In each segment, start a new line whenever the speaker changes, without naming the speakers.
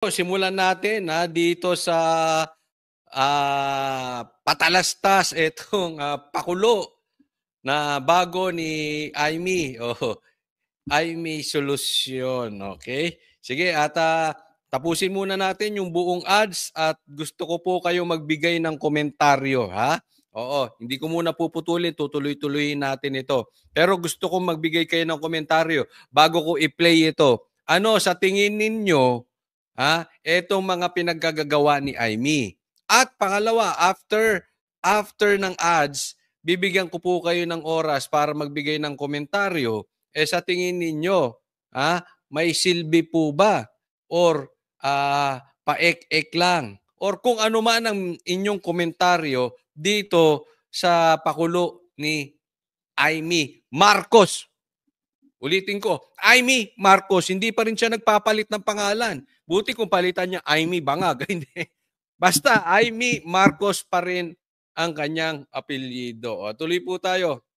Simulan natin dito sa patalastas itong pakulo na bago ni Aimee. Aimee Solusyon. Okay? Sige, at tapusin muna natin yung buong ads at gusto ko po kayo magbigay ng komentaryo, ha? Oo, hindi ko muna puputulin, tutuloy-tuloyin natin ito. Pero gusto ko magbigay kayo ng komentaryo bago ko i-play ito. Ano sa tingin ninyo etong mga pinaggagawa ni Aimee? At pangalawa, after ng ads, bibigyan ko po kayo ng oras para magbigay ng komentaryo. Sa tingin ninyo, may silbi po ba? Or paek-ek lang? Or kung ano man ang inyong komentaryo dito sa pakulo ni Aimee Marcos. Ulitin ko, Aimee Marcos, hindi pa rin siya nagpapalit ng pangalan. Buti kung palitan niya Aimee Bangag. Hindi. Basta Aimee Marcos pa rin ang kanyang apelyido. Tuloy po tayo.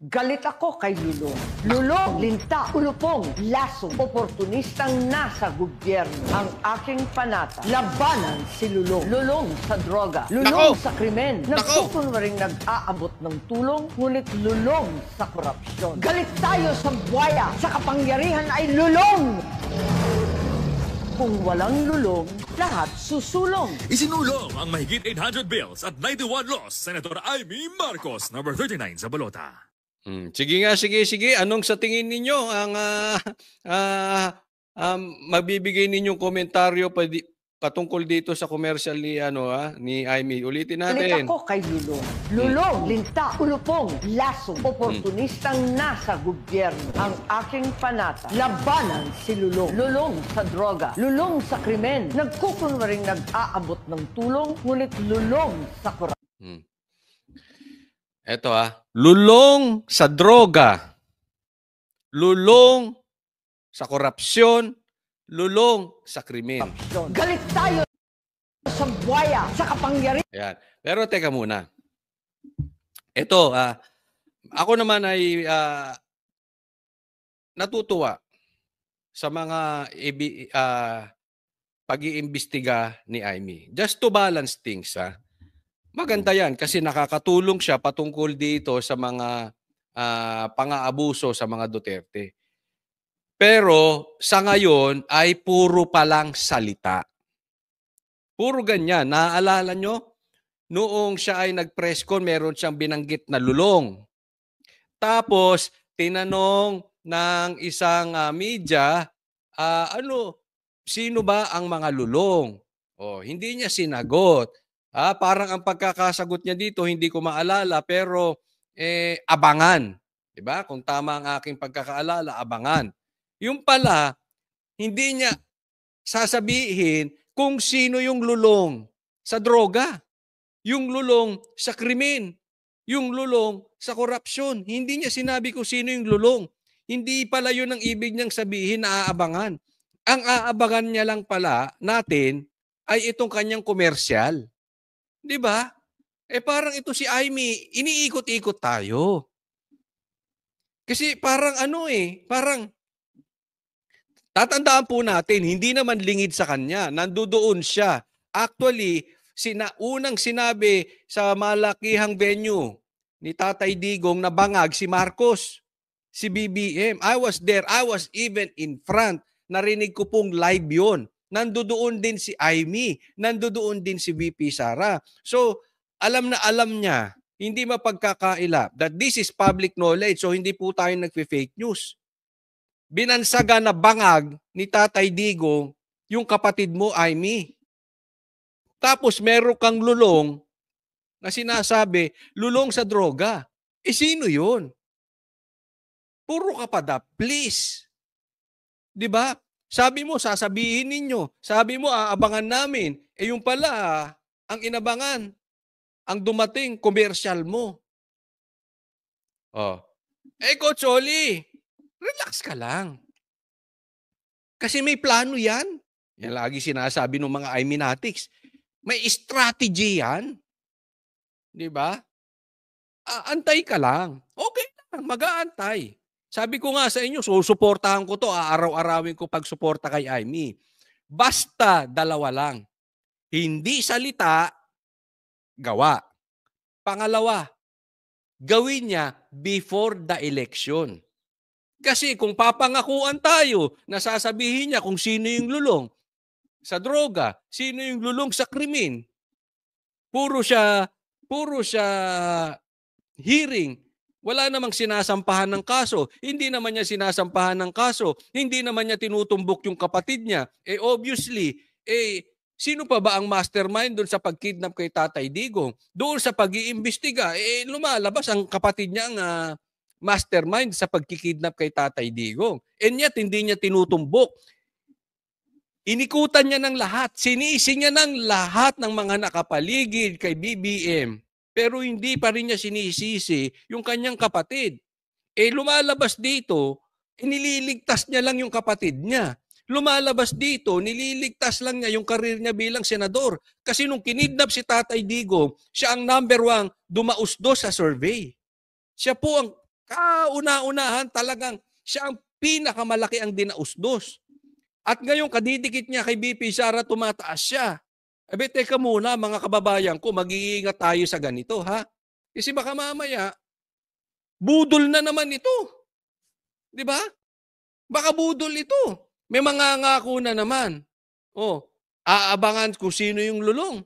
Galit ako kay Lulong. Lulong, linta, ulupong, lasong, oportunistang nasa gobyerno. Ang aking panata, labanan si Lulong. Lulong sa droga, lulong sa krimen. Nagtutunwaring nag-aabot ng tulong, ngunit lulong sa korupsyon. Galit tayo sa buwaya, sa kapangyarihan ay lulong! Kung walang lulong, lahat susulong.
Isinulong ang mahigit 800 bills at 91 laws, Senator Aimee Marcos, number 39 sa balota.
Sige nga, sige. Anong sa tingin ninyo ang magbibigay ninyong komentaryo patungkol dito sa commercial ni Aimee? Ulitin natin.
Galit ako kay Lulong. Lulong, linta, ulupong, lasong, oportunistang nasa gobyerno. Ang aking panata, labanan si Lulong. Lulong sa droga, lulong sa krimen. Nagkukunwaring nag-aabot ng tulong, ngunit lulong sa korupsyon.
Eto lulong sa droga, lulong sa korupsyon, lulong sa krimen.
Galit tayo sa buwaya, sa kapangyarihan.
Ayan. Pero teka muna. Ito, ako naman ay natutuwa sa mga pag-iimbestiga ni Aimee. Just to balance things, maganda yan kasi nakakatulong siya patungkol dito sa mga pang-aabuso sa mga Duterte. Pero sa ngayon ay puro palang salita. Puro ganyan. Naaalala nyo? Noong siya ay nag-press con, meron siyang binanggit na lulong. Tapos, tinanong ng isang media, sino ba ang mga lulong? Hindi niya sinagot. Parang ang pagkakasagot niya dito, hindi ko maalala, pero abangan. Diba? Kung tama ang aking pagkakaalala, abangan. Yung pala, hindi niya sasabihin kung sino yung lulong sa droga, yung lulong sa krimen, yung lulong sa korupsyon. Hindi niya sinabi kung sino yung lulong. Hindi pala yun ang ibig niyang sabihin na aabangan. Ang aabangan niya lang pala natin ay itong kanyang komersyal. Di ba? Parang ito si Aimee, iniikot-ikot tayo. Kasi parang parang tatandaan po natin, hindi naman lingid sa kanya. Nandoon siya. Actually, unang sinabi sa malakihang venue ni Tatay Digong na bangag si Marcos, si BBM. I was there. I was even in front. Narinig ko pong live yon. Nandoon din si Aimee. Nandoon din si VP Sara. So, alam na alam niya, hindi mapagkakaila that this is public knowledge. So, hindi po tayo nagfe-fake news. Binansaga na bangag ni Tatay Digong yung kapatid mo, Aimee. Tapos meron kang lulong na sinasabi, lulong sa droga. Sino yun? Puro ka pa please. Diba? Sabi mo, sasabihin ninyo. Sabi mo, aabangan namin. Yung pala, ang inabangan, ang dumating, commercial mo. Coach Oli, relax ka lang. Kasi may plano yan. Yan lagi sinasabi ng mga Aimenatics. May strategy yan. Di ba? Antay ka lang. Okay lang, mag-aantay. Sabi ko nga sa inyo, susuportahan ko to, aaraw-arawin ko pagsuporta kay Aimee. Basta dalawa lang. Hindi salita, gawa. Pangalawa, gawin niya before the election. Kasi kung papangakuan tayo, nasasabihin niya kung sino yung lulong sa droga, sino yung lulong sa krimen. Puro siya hearing. Wala namang sinasampahan ng kaso. Hindi naman niya sinasampahan ng kaso. Hindi naman niya tinutumbok yung kapatid niya. Obviously, sino pa ba ang mastermind doon sa pagkidnap kay Tatay Digong? Doon sa pag-iimbestiga, lumalabas ang kapatid niya ang mastermind sa pagkikidnap kay Tatay Digong. And yet, hindi niya tinutumbok. Inikutan niya ng lahat. Sinisi niya ng lahat ng mga nakapaligid kay BBM. Pero hindi pa rin niya sinisisi yung kanyang kapatid. Lumalabas dito, nililigtas niya lang yung kapatid niya. Lumalabas dito, nililigtas lang niya yung karir niya bilang senador. Kasi nung kinidnap si Tatay Digong, siya ang number 1 dumausdos sa survey. Siya po ang kauna-unahan, talagang siya ang pinakamalaki ang dinausdos. At ngayon, kadidikit niya kay BP Sara, tumataas siya. Teka muna mga kababayan ko, mag-iingat tayo sa ganito, ha? Kasi baka mamaya, budol na naman ito. Di ba? Baka budol ito. May mga ngako na naman. Aabangan kung sino yung lulong.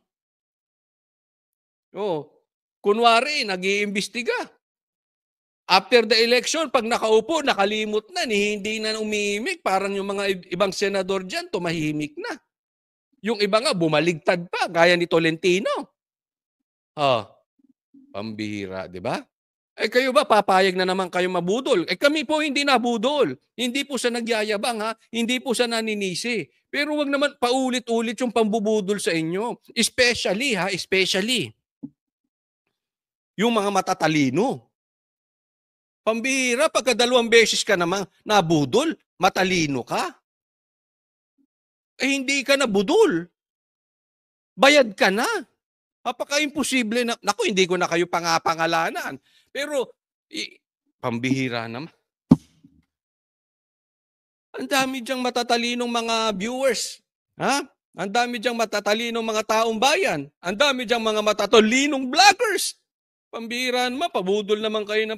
Kunwari, nag-iimbestiga. After the election, pag nakaupo, nakalimot na, hindi na umihimik. Parang yung mga ibang senador dyan, tumahimik na. Yung iba nga, bumaligtad pa, gaya ni Tolentino. Pambihira, di ba? Kayo ba, papayag na naman kayo mabudol? Kami po hindi nabudol. Hindi po sa nagyayabang, ha? Hindi po sa naninisi. Pero wag naman paulit-ulit yung pambubudol sa inyo. Especially, yung mga matatalino. Pambihira, pagka 2 beses ka naman nabudol, matalino ka. Hindi ka na budol. Bayad ka na. Napaka-imposible na. Naku, hindi ko na kayo pangapangalanan. Pero, pambihira naman. Ang dami diyang matatalinong mga viewers. Ha? Ang dami diyang matatalinong mga taong bayan. Ang dami diyang mga matatalinong vloggers. Pambihira naman, pabudol naman kayo na.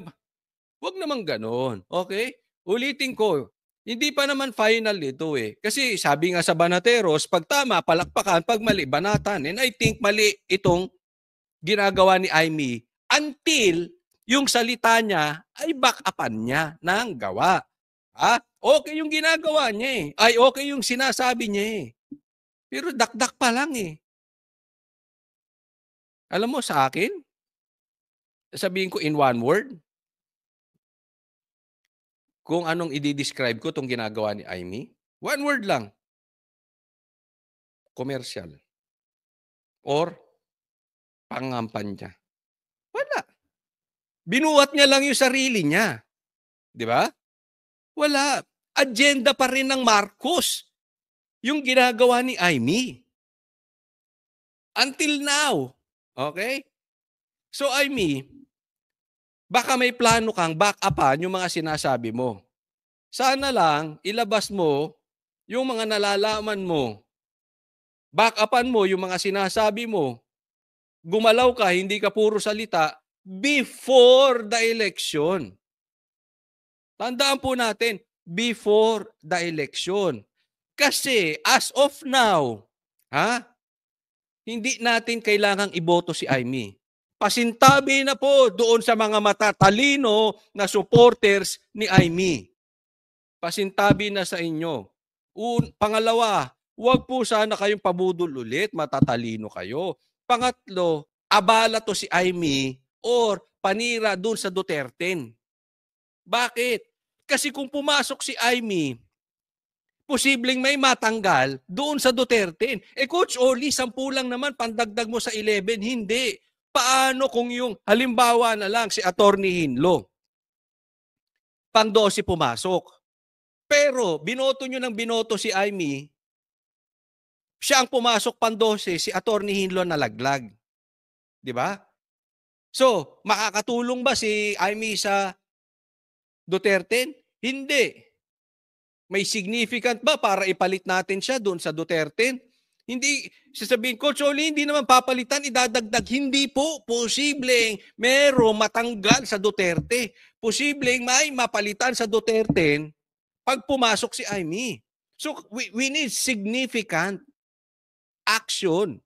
Huwag naman ganon. Okay? Ulitin ko. Hindi pa naman final ito Kasi sabi nga sa Banateros, pag tama, palakpakan, pag mali, banatan. And I think mali itong ginagawa ni Aimee until yung salita niya ay back-upan niya ng gawa. Okay yung ginagawa niya Ay okay yung sinasabi niya Pero dakdak pa lang Alam mo sa akin, sabihin ko in one word, kung anong i-describe ko itong ginagawa ni Aimee, one word lang. Commercial. Or pangampanya. Wala. Binuhat niya lang yung sarili niya. Di ba? Wala. Agenda pa rin ng Marcos yung ginagawa ni Aimee. Until now. Okay? So Aimee, baka may plano kang back-upan yung mga sinasabi mo. Sana lang ilabas mo yung mga nalalaman mo. Back-upan mo yung mga sinasabi mo. Gumalaw ka, hindi ka puro salita before the election. Tandaan po natin, before the election. Kasi as of now, hindi natin kailangang iboto si Aimee. Pasintabi na po doon sa mga matatalino na supporters ni Aimee. Pasintabi na sa inyo. Pangalawa, huwag po sana kayong pabudol ulit, matatalino kayo. Pangatlo, abala to si Aimee or panira doon sa Duterte. Bakit? Kasi kung pumasok si Aimee, posibleng may matanggal doon sa Duterte. Coach Oli, 10 lang naman, pandagdag mo sa 11. Hindi. Paano kung yung halimbawa na lang si Attorney Hinlo? Pang-12 pumasok. Pero binoto nyo ng binoto si Aimee, siya ang pumasok pang-12, si Attorney Hinlo nalaglag. Di ba? So, makakatulong ba si Aimee sa Duterte? Hindi. May significant ba para ipalit natin siya doon sa Duterte? Hindi, sasabihin, Coach Oli, hindi naman papalitan, idadagdag. Hindi po, posibleng meron matanggal sa Duterte. Posibleng may mapalitan sa Duterte pag pumasok si Amy. So, we need significant action.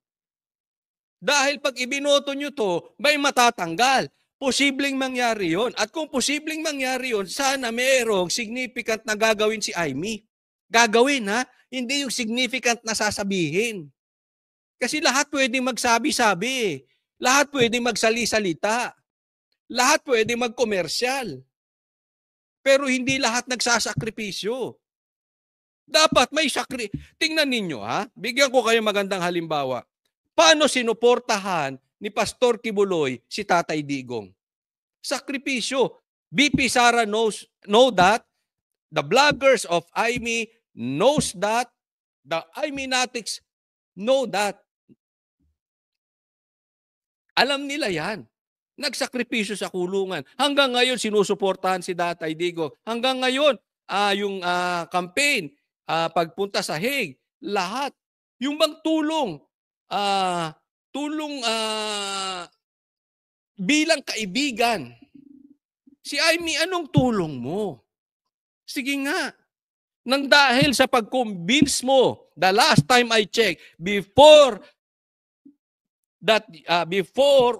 Dahil pag ibinoto nyo to, may matatanggal. Posibleng mangyari yon. At kung posibleng mangyari yon, sana mayroong significant na gagawin si Amy. Gagawin, ha? Hindi yung significant na sasabihin. Kasi lahat pwedeng magsabi-sabi. Lahat pwedeng magsali-salita. Lahat pwedeng magkomersyal. Pero hindi lahat nagsasakripisyo. Dapat may Tingnan ninyo, ha? Bigyan ko kayo magandang halimbawa. Paano sinuportahan ni Pastor Kibuloy si Tatay Digong? Sakripisyo. BP Sara know that. The bloggers of Amy knows that. The Iminatics know that. Alam nila yan. Nagsakripisyo sa kulungan. Hanggang ngayon, sinusuportahan si Tatay Digong. Hanggang ngayon, yung campaign, pagpunta sa Hague, lahat. Yung bang tulong bilang kaibigan. Si Amy, anong tulong mo? Sige nga. Nang dahil sa pag-convince mo, the last time I checked, before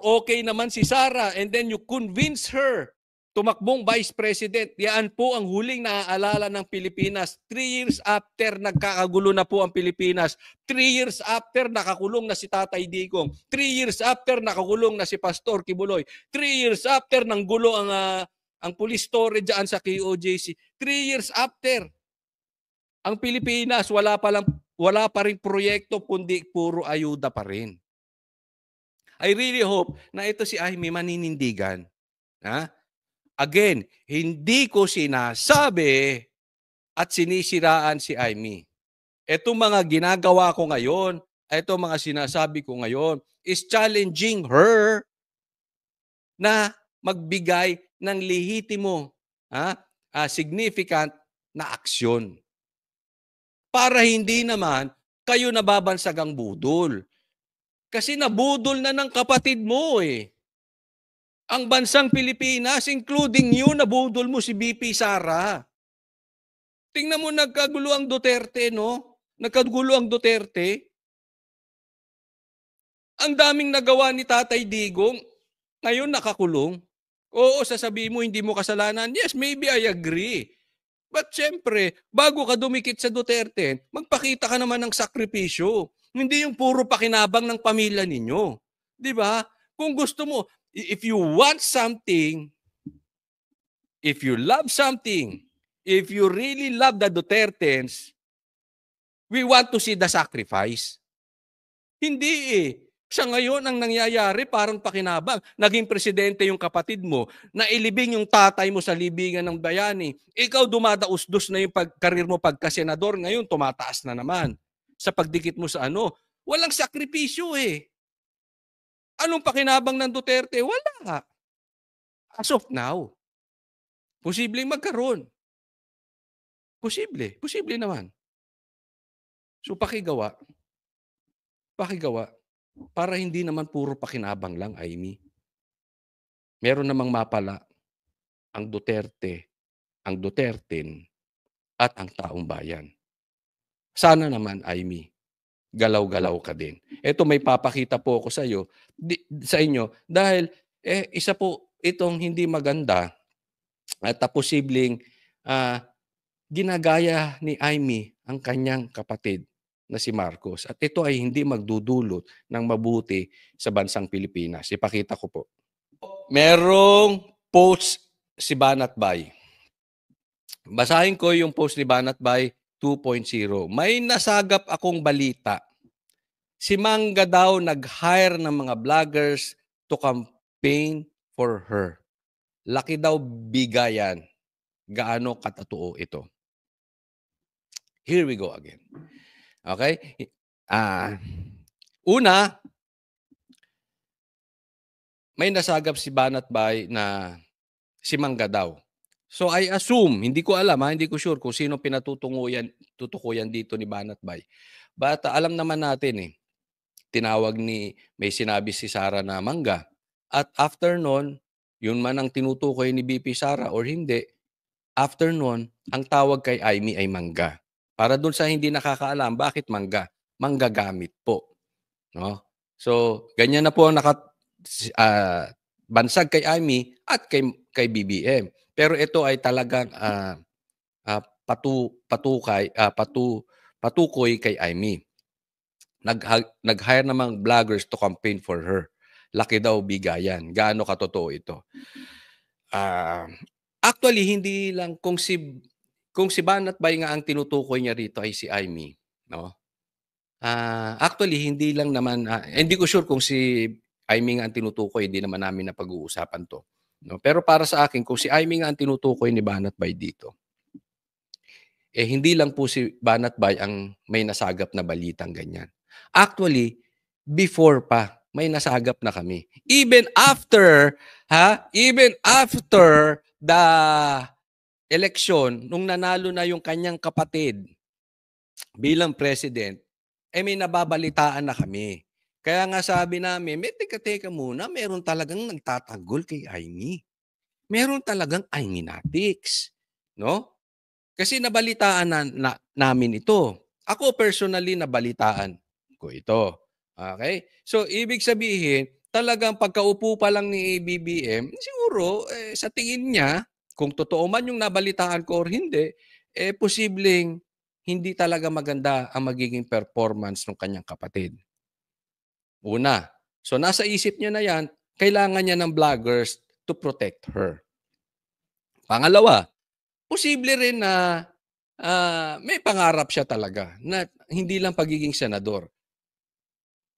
okay naman si Sara, and then you convince her tumakbong Vice President, yan po ang huling naaalala ng Pilipinas. 3 years after nagkakagulo na po ang Pilipinas. 3 years after nakakulong na si Tatay Digong. 3 years after nakakulong na si Pastor Kibuloy. 3 years after nang gulo ang police storage dyan sa KOJC. 3 years after, ang Pilipinas wala pa rin proyekto kundi puro ayuda pa rin. I really hope na ito si Amy maninindigan. Ha? Again, hindi ko sinasabi at sinisiraan si Amy. Itong mga ginagawa ko ngayon, itong mga sinasabi ko ngayon, is challenging her na magbigay ng lehitimo, significant na aksyon. Para hindi naman kayo nababansag ang budol. Kasi nabudol na ng kapatid mo eh. Ang bansang Pilipinas, including you, nabudol mo si BP Sara. Tingnan mo, nagkagulo ang Duterte, no? Nagkagulo ang Duterte. Ang daming nagawa ni Tatay Digong, ngayon nakakulong. Oo, sasabihin mo, hindi mo kasalanan. Yes, maybe I agree. But syempre, bago ka dumikit sa Duterte, magpakita ka naman ng sakripisyo. Hindi yung puro pakinabang ng pamilya ninyo. Di ba? Kung gusto mo, if you want something, if you love something, if you really love the Dutertens, we want to see the sacrifice. Hindi eh. Sa ngayon, ang nangyayari, parang pakinabang. Naging presidente yung kapatid mo, nailibing yung tatay mo sa libingan ng bayani. Ikaw dumadausdos na yung karir mo pagka-senador, ngayon tumataas na naman. Sa pagdikit mo sa ano, walang sakripisyo eh. Anong pakinabang ng Duterte? Wala. As of now. Posibleng magkaroon. Posible. Posible naman. So pakigawa. Para hindi naman puro pakinabang lang, Amy. Meron namang mapala ang Duterte, ang Duterten, at ang taong bayan. Sana naman, Amy, galaw-galaw ka din. Ito may papakita po ako sa inyo dahil isa po itong hindi maganda at posibleng ginagaya ni Amy ang kanyang kapatid na si Marcos. At ito ay hindi magdudulot ng mabuti sa bansang Pilipinas. Ipakita ko po. Merong post si Banatbay. Basahin ko yung post ni Banatbay 2.0. May nasagap akong balita. Si Mangga daw nag-hire ng mga vloggers to campaign for her. Laki daw bigayan. Gaano katotoo ito? Here we go again. Okay? Una, may nasagap si Banatbay na si Mangga daw. So I assume, hindi ko alam hindi ko sure kung sino tutukuyan dito ni Banat Bay. But alam naman natin may sinabi si Sara na mangga. At after nun, yun man ang tinutukoy ni BP Sara or hindi, after nun, ang tawag kay Aimee ay mangga. Para dun sa hindi nakakaalam, bakit mangga? Manggagamit po. No? So, ganyan na po ang bansag kay Aimee at kay BBM. Pero ito ay talagang patukoy kay Aimee. Nag-hire namang vloggers to campaign for her. Laki daw bigayan. Gaano katotoo ito? Actually, hindi lang kung si Banat-Bay nga ang tinutukoy niya rito ay si Aimee, no? Actually, hindi lang naman, hindi ko sure kung si Aimee nga ang tinutukoy, hindi naman namin napag-uusapan to. No? Pero para sa akin, kung si Aimee nga ang tinutukoy ni Banat-Bay dito, hindi lang po si Banat-Bay ang may nasagap na balitang ganyan. Actually, before pa, may nasagap na kami. Even after the election, nung nanalo na yung kanyang kapatid bilang president, may nababalitaan na kami. Kaya nga sabi namin, teka muna, meron talagang nagtatanggol kay Aimee. Meron talagang Aiminatics. No? Kasi nabalitaan namin ito. Ako personally, nabalitaan ko ito. Okay? So, ibig sabihin, talagang pagkaupo pa lang ni BBM, siguro, sa tingin niya, kung totoo man yung nabalitaan ko or hindi, posibleng hindi talaga maganda ang magiging performance ng kanyang kapatid. Una. So, nasa isip niya na yan, kailangan niya ng vloggers to protect her. Pangalawa, posible rin na may pangarap siya talaga na hindi lang pagiging senador.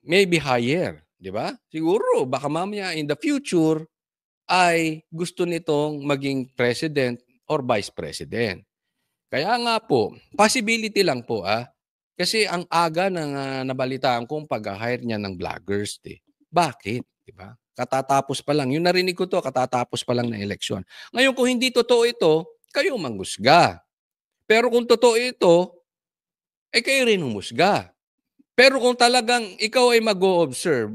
Maybe higher, di ba? Siguro, baka mamaya in the future ay gusto nitong maging president or vice president. Kaya nga po, possibility lang po kasi ang aga ng nabalitaan kong pag-hire niya ng vloggers. Bakit? Di ba? Katatapos pa lang. Yung narinig ko to, katatapos pa lang na eleksyon. Ngayon, kung hindi totoo ito, kayo manghusga. Pero kung totoo ito, kayo rin humusga. Pero kung talagang ikaw ay mag-o-observe,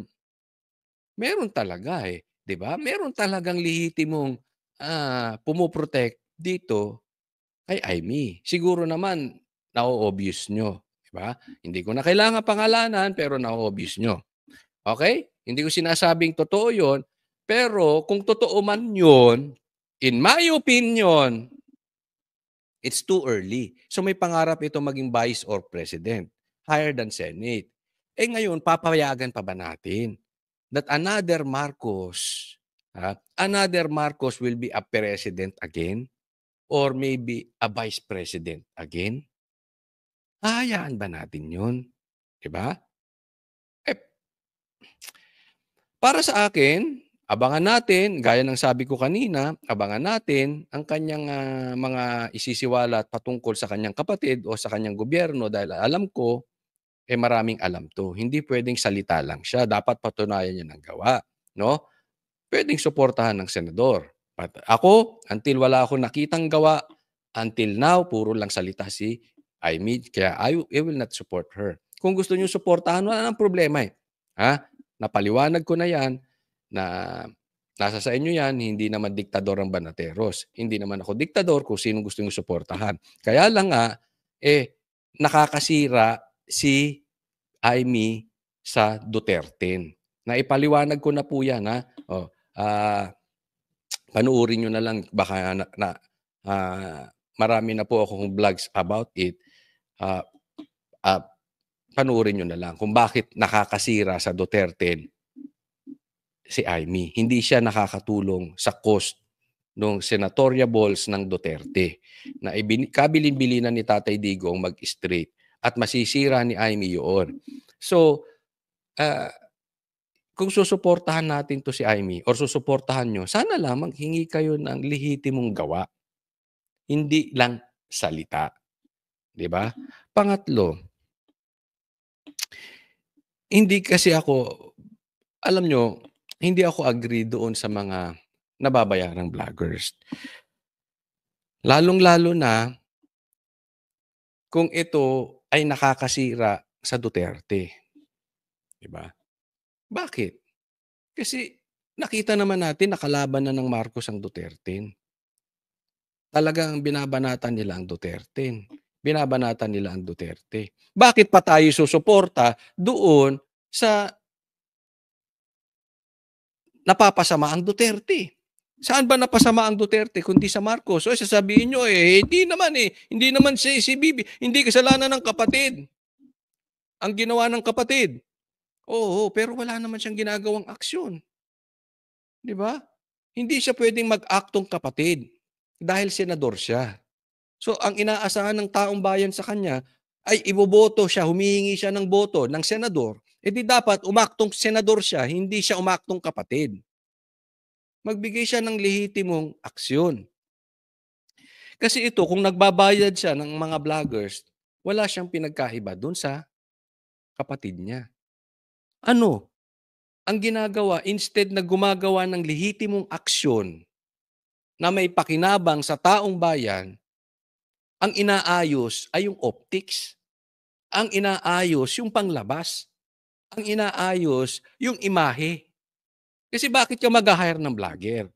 meron talaga di ba? Meron talagang lehitimong pumoprotect dito kay Aimee. Siguro naman, na-obvious nyo. Di ba? Hindi ko na kailangan pangalanan, pero na-obvious nyo. Okay? Hindi ko sinasabing totoo yon, pero kung totoo man yun, in my opinion, it's too early. So may pangarap ito maging vice or president, higher than Senate. Ngayon, papayagan pa ba natin that another Marcos will be a president again or maybe a vice president again? Hahayaan ba natin yun? Diba? Para sa akin, abangan natin, gaya ng sabi ko kanina, abangan natin ang kanyang mga isisiwalat patungkol sa kanyang kapatid o sa kanyang gobyerno dahil alam ko, maraming alam to. Hindi pwedeng salita lang siya. Dapat patunayan niya ng gawa. No? Pwedeng suportahan ng senador. But ako, until wala akong nakitang gawa, until now, puro lang salita si Aimee. Kaya I will not support her. Kung gusto niyo suportahan, wala nang problema Napaliwanag ko na yan na nasa sa inyo yan, hindi naman diktador ang Banateros. Hindi naman ako diktador kung sino gusto nyo suportahan. Kaya lang nakakasira si Aimee sa Duterte. Naipaliwanag ko na po yan. Panuorin nyo na lang. Baka marami na po akong vlogs about it. Panuorin nyo na lang kung bakit nakakasira sa Duterte si Aimee. Hindi siya nakakatulong sa cost ng senatorial balls ng Duterte na kabilin-bilinan ni Tatay Digong mag-straight at masisira ni Aimee yun. So, kung susuportahan natin to si Aimee or susuportahan nyo, sana lamang hingi kayo ng lehitimong gawa. Hindi lang salita. Diba? Pangatlo, hindi kasi ako, alam nyo, hindi ako agree doon sa mga nababayarang vloggers. Lalong-lalo na kung ito ay nakakasira sa Duterte, 'di ba? Bakit? Kasi nakita naman natin na kalaban na ng Marcos ang Duterte. Talagang binabanatan nila ang Duterte. Binabanatan nila ang Duterte. Bakit pa tayo susuporta doon sa napapasama ang Duterte? Saan ba napasama ang Duterte kundi sa Marcos? O sasabihin nyo, hindi naman Hindi naman si Bibi. Hindi kasalanan ng kapatid. Ang ginawa ng kapatid. Oo, pero wala naman siyang ginagawang aksyon. 'Di ba? Hindi siya pwedeng mag-aktong kapatid dahil senador siya. So ang inaasahan ng taong bayan sa kanya ay iboboto siya, humihingi siya ng boto ng senador, di dapat umaktong senador siya, hindi siya umaktong kapatid. Magbigay siya ng lehitimong aksyon. Kasi ito, kung nagbabayad siya ng mga vloggers, wala siyang pinagkaiba dun sa kapatid niya. Ano? Ang ginagawa, instead na gumagawa ng lehitimong aksyon na may pakinabang sa taong bayan, ang inaayos ay yung optics. Ang inaayos yung panglabas. Ang inaayos yung imahe. Kasi bakit ka mag-hire ng vlogger?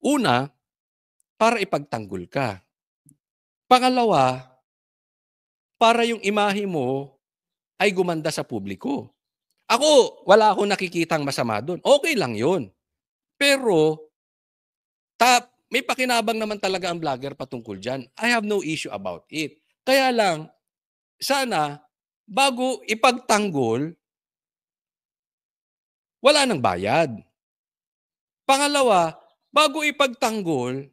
Una, para ipagtanggol ka. Pangalawa, para yung imahe mo ay gumanda sa publiko. Ako, wala akong nakikitang masama doon. Okay lang yun. Pero, may pakinabang naman talaga ang vlogger patungkol dyan. I have no issue about it. Kaya lang, sana, bago ipagtanggol, wala nang bayad. Pangalawa, bago ipagtanggol,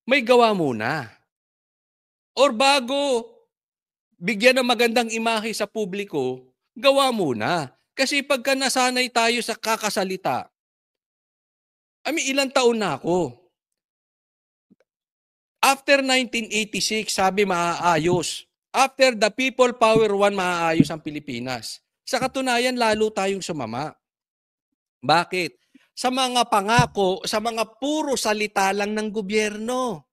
may gawa muna. Or bago bigyan ng magandang imahe sa publiko, gawa muna. Kasi pagka nasanay tayo sa kakasalita, ilang taon na ako. After 1986, sabi maaayos. After the People Power 1, maaayos ang Pilipinas. Sa katunayan, lalo tayong sumama. Bakit? Sa mga pangako, sa mga puro salita lang ng gobyerno.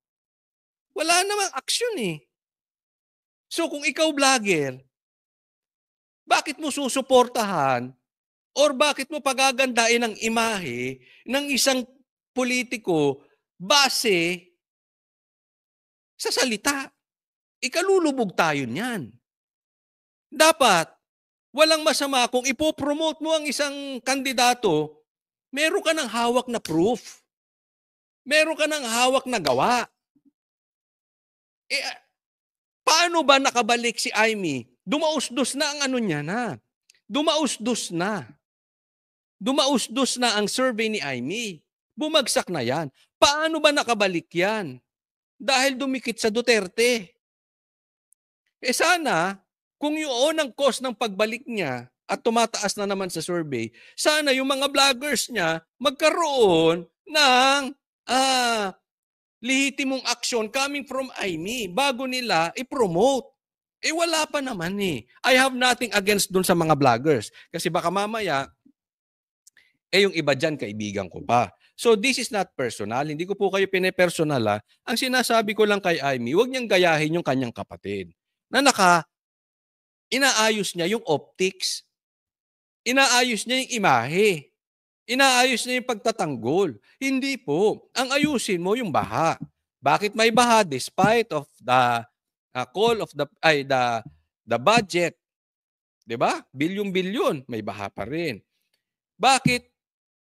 Wala namang aksyon eh. So kung ikaw vlogger, bakit mo susuportahan or bakit mo pagagandain ang imahe ng isang politiko base sa salita? Ikalulubog tayo niyan. Dapat, walang masama kung ipopromote mo ang isang kandidato, meron ka ng hawak na proof. Meron ka ng hawak na gawa. Paano ba nakabalik si Amy? Dumausdos na ang ano niya na. Dumausdos na. Dumausdos na ang survey ni Amy. Bumagsak na yan. Paano ba nakabalik yan? Dahil dumikit sa Duterte. Sana, kung yun ang cause ng pagbalik niya at tumataas na naman sa survey, sana yung mga vloggers niya magkaroon ng lehitimong aksyon coming from Amy bago nila i-promote. Wala pa naman eh. I have nothing against dun sa mga vloggers. Kasi baka mamaya, yung iba dyan, kaibigan ko pa. So this is not personal. Hindi ko po kayo pinipersonal. Ang sinasabi ko lang kay Amy, huwag niyang gayahin yung kanyang kapatid. Na inaayos niya yung optics. Inaayos niya yung imahe. Inaayos niya yung pagtatanggol. Hindi po. Ang ayusin mo yung baha. Bakit may baha despite of the call of the budget? 'Di ba? Bilyon-bilyon, may baha pa rin. Bakit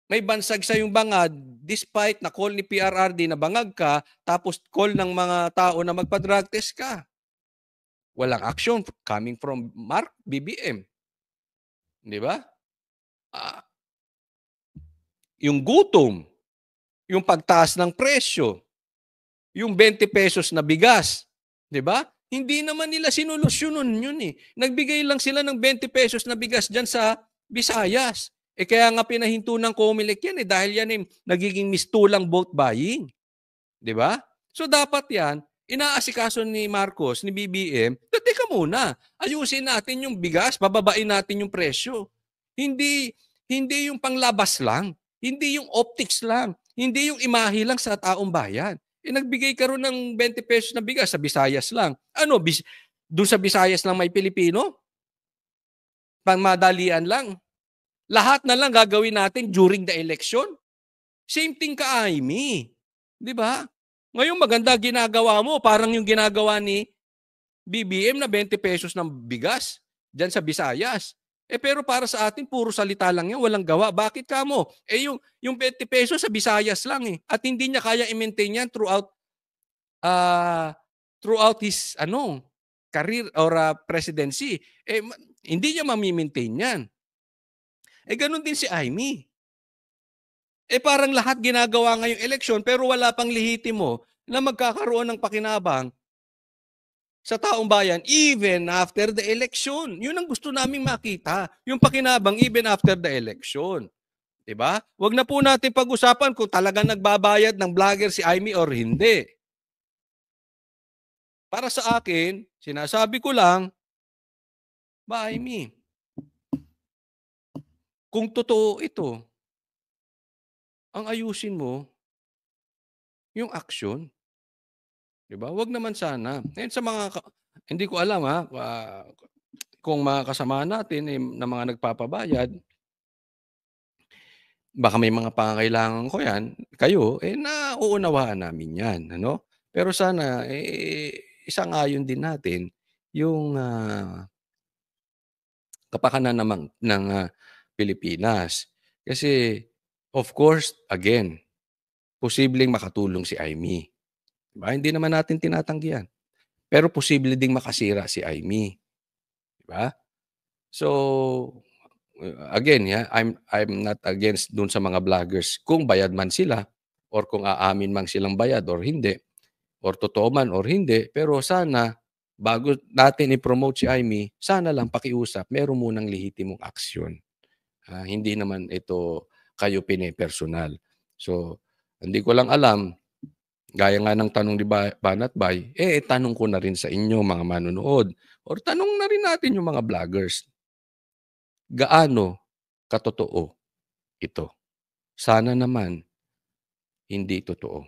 may bansag sa yung bangad despite na call ni PRRD na bangag ka tapos call ng mga tao na magpa-drug test ka? Walang action coming from BBM. 'Di ba? Yung gutom, yung pagtaas ng presyo, yung 20 pesos na bigas, 'di ba? Hindi naman nila sinolusyonon yun eh. Nagbigay lang sila ng 20 pesos na bigas diyan sa Visayas. Kaya nga pinahinto ng COMELEC yan dahil yan nagiging mistulang vote buying. 'Di ba? So dapat yan, inaasikaso ni Marcos, ni BBM, teka muna, ayusin natin yung bigas, bababain natin yung presyo. Hindi yung panglabas lang. Hindi yung optics lang. Hindi yung imahe lang sa taong bayan. nagbigay ka ron ng 20 pesos na bigas sa Visayas lang. Ano, doon sa Visayas lang may Pilipino? Pangmadalian lang. Lahat na lang gagawin natin during the election. Same thing ka, Amy. Di ba? Ngayon maganda ginagawa mo, parang yung ginagawa ni BBM na 20 pesos ng bigas dyan sa Visayas. Pero para sa atin, puro salita lang yan, walang gawa. Bakit ka mo? Yung 20 pesos sa Visayas lang eh. At hindi niya kaya i-maintain yan throughout his career or presidency. Hindi niya mamimaintain yan. Ganun din si Amy. Parang lahat ginagawa ngayong eleksyon pero wala pang lehitimo na magkakaroon ng pakinabang sa taong bayan even after the election. Yun ang gusto naming makita. Yung pakinabang even after the election. Diba? Huwag na po natin pag-usapan kung talagang nagbabayad ng vlogger si Amy or hindi. Para sa akin, sinasabi ko lang, ba Amy, kung totoo ito, ang ayusin mo yung action. Diba? Huwag naman sana. Ngayon sa hindi ko alam kung mga kasama natin na mga nagpapabayad, baka may mga pangangailangan ko yan, kayo, nauunawaan namin yan. Ano? Pero sana, isang-ayon din natin yung kapakanan ng Pilipinas. Kasi, of course, again, posibleng makatulong si Amy. Diba? Hindi naman natin tinatanggihan. Pero posible ding makasira si Amy. Diba? So, again, I'm not against dun sa mga vloggers kung bayad man sila or kung aamin man silang bayad or hindi or totoo man or hindi. Pero sana, bago natin i-promote si Amy, sana lang pakiusap, meron munang lehitimong aksyon. Hindi naman ito kayo pine-personal. So, hindi ko lang alam, gaya nga ng tanong ni Banat Bay, tanong ko na rin sa inyo mga manonood or tanong na rin natin yung mga vloggers. Gaano katotoo ito? Sana naman hindi totoo.